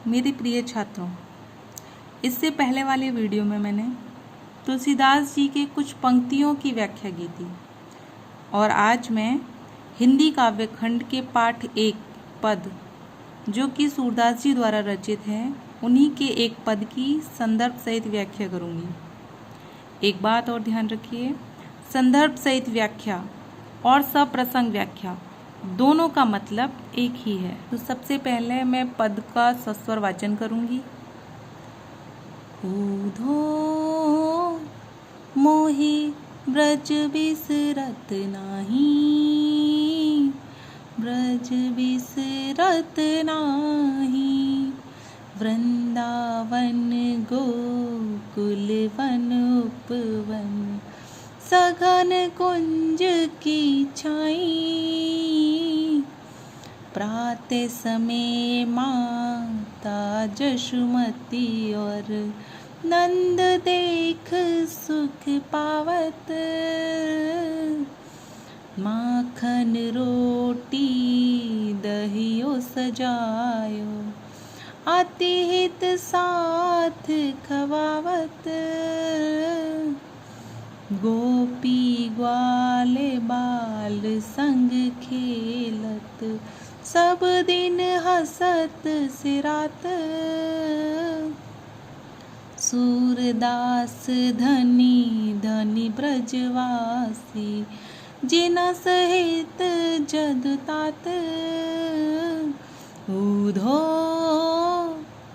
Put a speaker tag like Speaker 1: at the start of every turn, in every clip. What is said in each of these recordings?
Speaker 1: मेरे प्रिय छात्रों, इससे पहले वाले वीडियो में मैंने तुलसीदास जी के कुछ पंक्तियों की व्याख्या की थी और आज मैं हिंदी काव्य खंड के पाठ 1 पद जो कि सूरदास जी द्वारा रचित है उन्हीं के एक पद की संदर्भ सहित व्याख्या करूंगी। एक बात और ध्यान रखिए, संदर्भ सहित व्याख्या और सप्रसंग व्याख्या दोनों का मतलब एक ही है। तो सबसे पहले मैं पद का सस्वर वाचन करूंगी। ऊधो मोहि ब्रज बिसरत नाही, ब्रज बिसरत नाही, वृंदावन गोकुल वन उपवन, सघन कुंज की छाई, प्रातः समय माता जशुमती और नंद देख सुख पावत, माखन रोटी दहियो सजायो, अति हित साथ खवावत, गोपी ग्वाले बाल संग खेलत, सब दिन हसत सिरात, सूरदास धनी धनी ब्रजवासी, जिना सहित जदुतात, ऊधो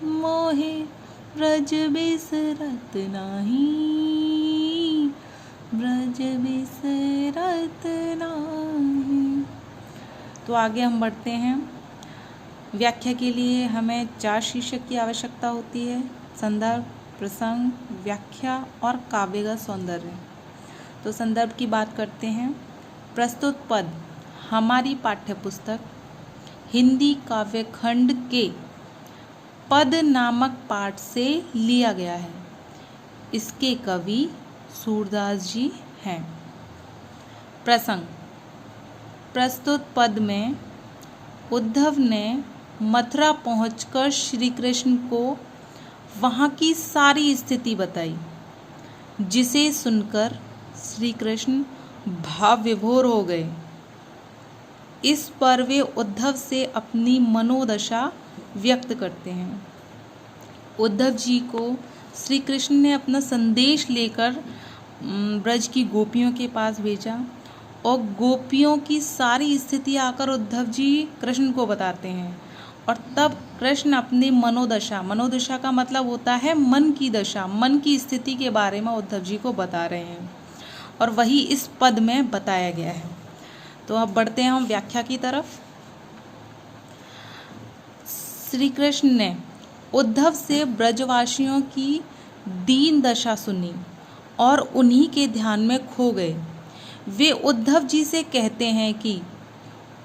Speaker 1: मोहे ब्रज बिसरत नाही, ब्रज बिसरत नाही। तो आगे हम बढ़ते हैं। व्याख्या के लिए हमें 4 शीर्षक की आवश्यकता होती है: संदर्भ, प्रसंग, व्याख्या और काव्य का सौंदर्य। तो संदर्भ की बात करते हैं। प्रस्तुत पद हमारी पाठ्य पुस्तक हिंदी काव्य खंड के पद नामक पाठ से लिया गया है। इसके कवि सूरदास जी हैं। प्रसंग: प्रस्तुत पद में उद्धव ने मथुरा पहुंचकर श्री कृष्ण को वहां की सारी स्थिति बताई, जिसे सुनकर श्री कृष्ण भाव विभोर हो गए। इस पर वे उद्धव से अपनी मनोदशा व्यक्त करते हैं। उद्धव जी को श्री कृष्ण ने अपना संदेश लेकर ब्रज की गोपियों के पास भेजा और गोपियों की सारी स्थिति आकर उद्धव जी कृष्ण को बताते हैं। और तब कृष्ण अपनी मनोदशा का मतलब होता है मन की दशा, मन की स्थिति के बारे में उद्धव जी को बता रहे हैं और वही इस पद में बताया गया है। तो अब बढ़ते हैं हम व्याख्या की तरफ। श्री कृष्ण ने उद्धव से ब्रजवासियों की दीन दशा सुनी और उन्हीं के ध्यान में खो गए। वे उद्धव जी से कहते हैं कि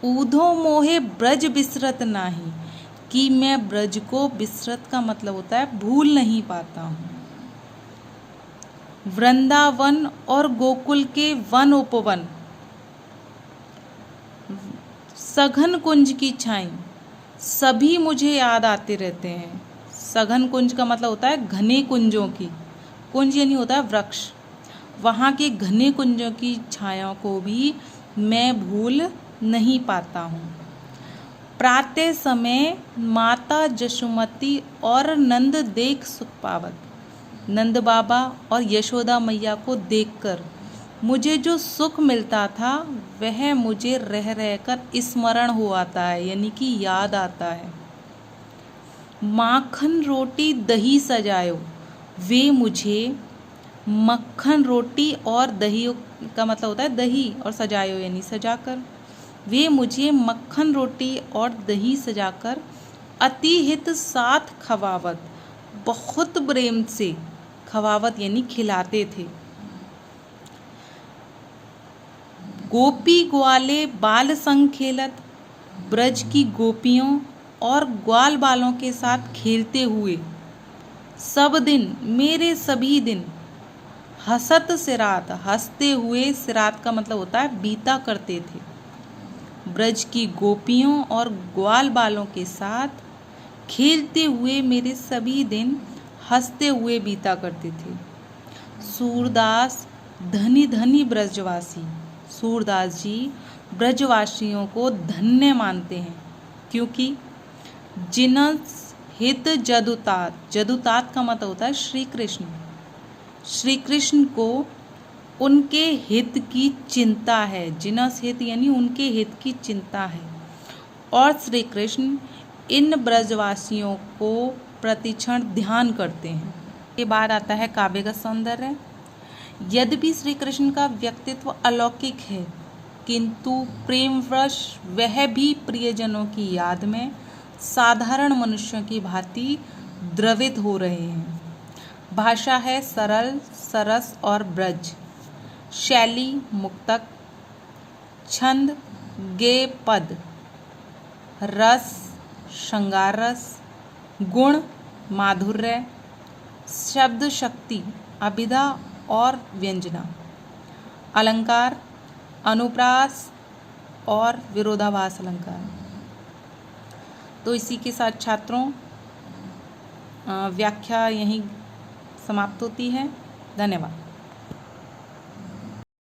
Speaker 1: ऊधो मोहे ब्रज बिसरत नाही, कि मैं ब्रज को, बिसरत का मतलब होता है भूल नहीं पाता हूँ, वृंदावन और गोकुल के वन उपवन, सघन कुंज की छाई, सभी मुझे याद आते रहते हैं। सघन कुंज का मतलब होता है घने कुंजों की, कुंज यानी होता है वृक्ष, वहाँ के घने कुंजों की छाया को भी मैं भूल नहीं पाता हूँ। प्रातः समय माता जशुमती और नंद देख सुख पावत, नंद बाबा और यशोदा मैया को देखकर मुझे जो सुख मिलता था वह मुझे रह रहकर स्मरण हो आता है, यानी कि याद आता है। माखन रोटी दही सजायो, वे मुझे मक्खन रोटी और दही का मतलब होता है दही, और सजायो यानी सजाकर, वे मुझे मक्खन रोटी और दही सजाकर अति हित साथ खवावत, बहुत प्रेम से खवावत यानी खिलाते थे। गोपी ग्वाले बाल संग खेलत, ब्रज की गोपियों और ग्वाल बालों के साथ खेलते हुए सब दिन, मेरे सभी दिन, हसत सिरात, हंसते हुए, सिरात का मतलब होता है बीता करते थे। ब्रज की गोपियों और ग्वाल बालों के साथ खेलते हुए मेरे सभी दिन हंसते हुए बीता करते थे। सूरदास धनी धनी ब्रजवासी। सूरदास जी ब्रजवासियों को धन्य मानते हैं, क्योंकि जिनस हित जदुतात, जदुतात का मतलब होता है श्री कृष्ण। श्री कृष्ण को उनके हित की चिंता है। जिनस हित यानी उनके हित की चिंता है, और श्री कृष्ण इन ब्रजवासियों को प्रतिक्षण ध्यान करते हैं। के बाद आता है काव्य का सौंदर्य। यद्यपि श्री कृष्ण का व्यक्तित्व अलौकिक है, किंतु प्रेमवश वह भी प्रियजनों की याद में साधारण मनुष्यों की भांति द्रवित हो रहे हैं। भाषा है सरल, सरस और ब्रज। शैली मुक्तक, छंद गेय पद, रस श्रृंगार रस, गुण माधुर्य, शब्द शक्ति अभिधा और व्यंजना, अलंकार अनुप्रास और विरोधाभास अलंकार। तो इसी के साथ छात्रों व्याख्या यहीं समाप्त होती है। धन्यवाद।